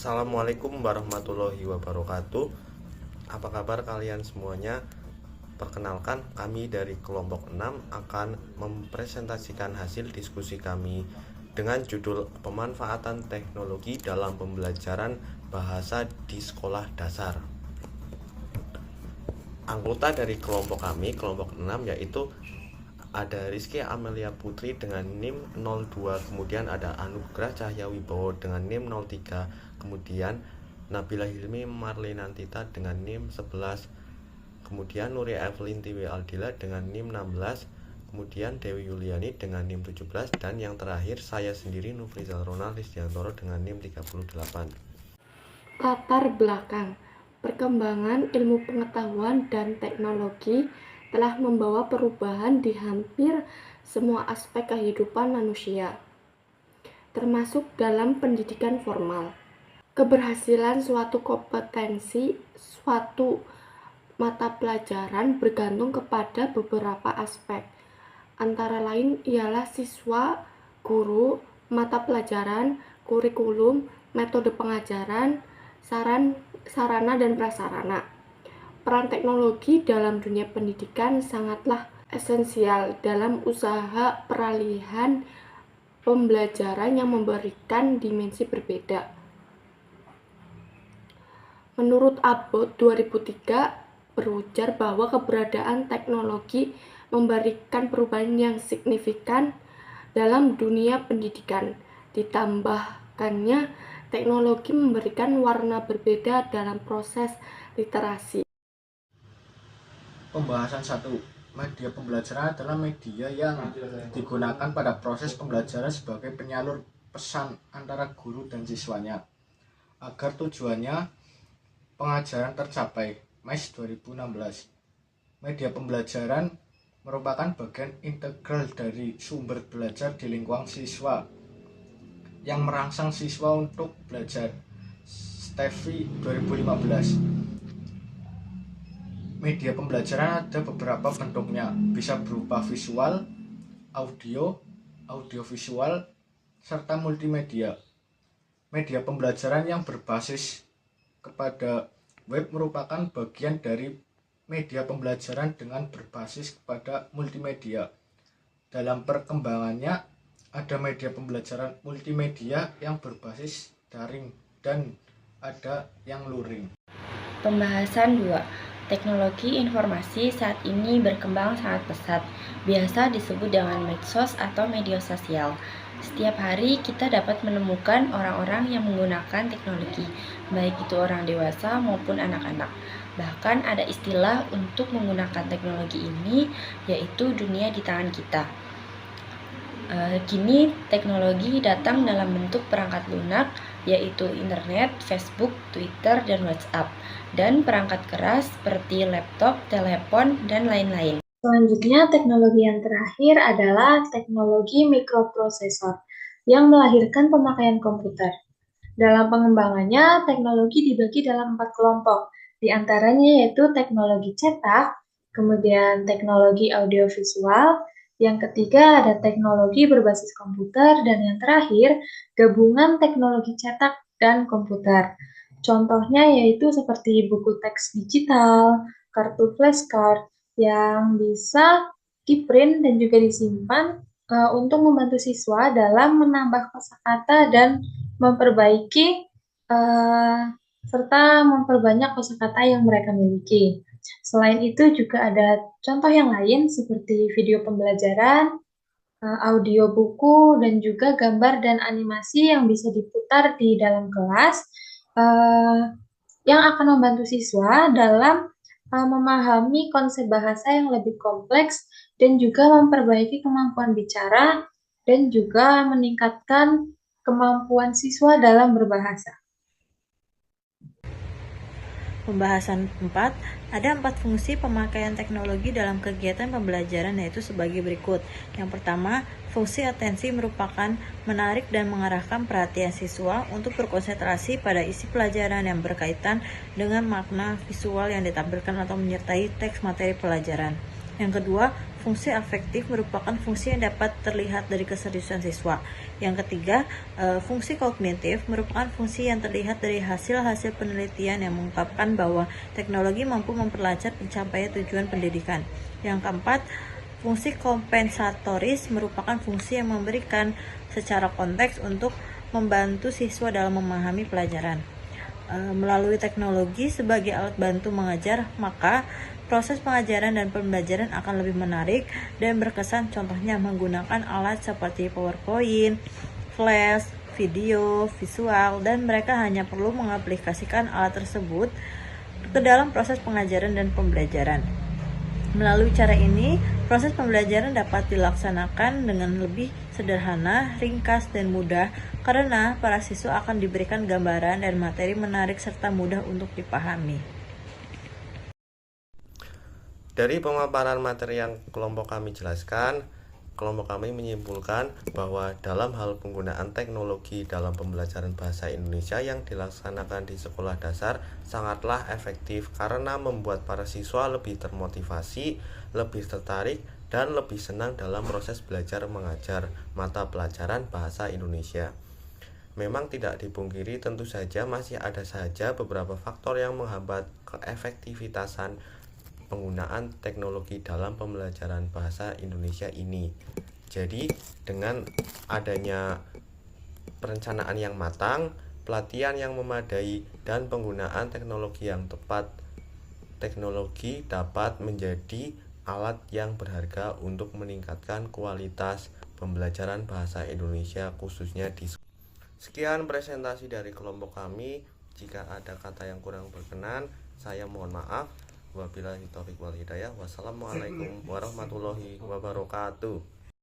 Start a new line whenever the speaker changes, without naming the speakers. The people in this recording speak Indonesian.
Assalamualaikum warahmatullahi wabarakatuh. Apa kabar kalian semuanya? Perkenalkan, kami dari kelompok 6 akan mempresentasikan hasil diskusi kami dengan judul Pemanfaatan Teknologi dalam Pembelajaran Bahasa di Sekolah Dasar. Anggota dari kelompok kami, kelompok 6, yaitu ada Rizky Amelia Putri dengan NIM 02, kemudian ada Anugrah Cahya Wibowo dengan NIM 03, kemudian Nabila Hilmi Marlinantita dengan NIM 11, kemudian Nuria Evelyn Tiwi Aldila dengan NIM 16, kemudian Dewi Yuliani dengan NIM 17, dan yang terakhir saya sendiri Nufrizal Ronald Lisdiantoro dengan NIM 38.
Latar belakang perkembangan ilmu pengetahuan dan teknologi telah membawa perubahan di hampir semua aspek kehidupan manusia, termasuk dalam pendidikan formal. Keberhasilan suatu kompetensi, suatu mata pelajaran bergantung kepada beberapa aspek, antara lain ialah siswa, guru, mata pelajaran, kurikulum, metode pengajaran, sarana dan prasarana. Peran teknologi dalam dunia pendidikan sangatlah esensial dalam usaha peralihan pembelajaran yang memberikan dimensi berbeda. Menurut Abbott 2003 berujar bahwa keberadaan teknologi memberikan perubahan yang signifikan dalam dunia pendidikan. Ditambahkannya, teknologi memberikan warna berbeda dalam proses literasi.
Pembahasan 1. Media pembelajaran adalah media yang digunakan pada proses pembelajaran sebagai penyalur pesan antara guru dan siswanya agar tujuannya pengajaran tercapai. MES 2016. Media pembelajaran merupakan bagian integral dari sumber belajar di lingkungan siswa yang merangsang siswa untuk belajar. Steffi 2015. Media pembelajaran ada beberapa bentuknya, bisa berupa visual, audiovisual, serta multimedia. Media pembelajaran yang berbasis kepada web merupakan bagian dari media pembelajaran dengan berbasis kepada multimedia. Dalam perkembangannya, ada media pembelajaran multimedia yang berbasis daring dan ada yang luring.
Pembahasan 2. Teknologi informasi saat ini berkembang sangat pesat, biasa disebut dengan medsos atau media sosial. Setiap hari kita dapat menemukan orang-orang yang menggunakan teknologi, baik itu orang dewasa maupun anak-anak. Bahkan ada istilah untuk menggunakan teknologi ini, yaitu dunia di tangan kita. Kini teknologi datang dalam bentuk perangkat lunak, yaitu internet, Facebook, Twitter, dan WhatsApp, dan perangkat keras seperti laptop, telepon, dan lain-lain.
Selanjutnya, teknologi yang terakhir adalah teknologi mikroprosesor yang melahirkan pemakaian komputer. Dalam pengembangannya, teknologi dibagi dalam 4 kelompok, di antaranya yaitu teknologi cetak, kemudian teknologi audiovisual, yang ketiga ada teknologi berbasis komputer, dan yang terakhir gabungan teknologi cetak dan komputer. Contohnya yaitu seperti buku teks digital, kartu flashcard yang bisa di-print dan juga disimpan untuk membantu siswa dalam menambah kosakata dan memperbaiki serta memperbanyak kosakata yang mereka miliki. Selain itu juga ada contoh yang lain seperti video pembelajaran, audio buku, dan juga gambar dan animasi yang bisa diputar di dalam kelas yang akan membantu siswa dalam memahami konsep bahasa yang lebih kompleks dan juga memperbaiki kemampuan bicara dan juga meningkatkan kemampuan siswa dalam berbahasa.
Pembahasan 4, ada 4 fungsi pemakaian teknologi dalam kegiatan pembelajaran yaitu sebagai berikut. Yang pertama, fungsi atensi merupakan menarik dan mengarahkan perhatian siswa untuk berkonsentrasi pada isi pelajaran yang berkaitan dengan makna visual yang ditampilkan atau menyertai teks materi pelajaran. Yang kedua, fungsi afektif merupakan fungsi yang dapat terlihat dari keseriusan siswa. Yang ketiga, fungsi kognitif merupakan fungsi yang terlihat dari hasil-hasil penelitian yang mengungkapkan bahwa teknologi mampu memperlancar pencapaian tujuan pendidikan. Yang keempat, fungsi kompensatoris merupakan fungsi yang memberikan secara konteks untuk membantu siswa dalam memahami pelajaran. Melalui teknologi sebagai alat bantu mengajar, maka proses pengajaran dan pembelajaran akan lebih menarik dan berkesan, contohnya menggunakan alat seperti PowerPoint, Flash, video, visual, dan mereka hanya perlu mengaplikasikan alat tersebut ke dalam proses pengajaran dan pembelajaran. Melalui cara ini, proses pembelajaran dapat dilaksanakan dengan lebih sederhana, ringkas, dan mudah karena para siswa akan diberikan gambaran dan materi menarik serta mudah untuk dipahami.
Dari pemaparan materi yang kelompok kami jelaskan, kelompok kami menyimpulkan bahwa dalam hal penggunaan teknologi dalam pembelajaran bahasa Indonesia yang dilaksanakan di sekolah dasar sangatlah efektif karena membuat para siswa lebih termotivasi, lebih tertarik, dan lebih senang dalam proses belajar mengajar mata pelajaran bahasa Indonesia. Memang tidak dipungkiri, tentu saja masih ada saja beberapa faktor yang menghambat keefektivitasan penggunaan teknologi dalam pembelajaran bahasa Indonesia ini. Jadi, dengan adanya perencanaan yang matang, pelatihan yang memadai, dan penggunaan teknologi yang tepat, teknologi dapat menjadi alat yang berharga untuk meningkatkan kualitas pembelajaran bahasa Indonesia khususnya di sekolah. Sekian presentasi dari kelompok kami. Jika ada kata yang kurang berkenan, saya mohon maaf. Wabillahi taufiq wal hidayah. Wassalamualaikum warahmatullahi wabarakatuh.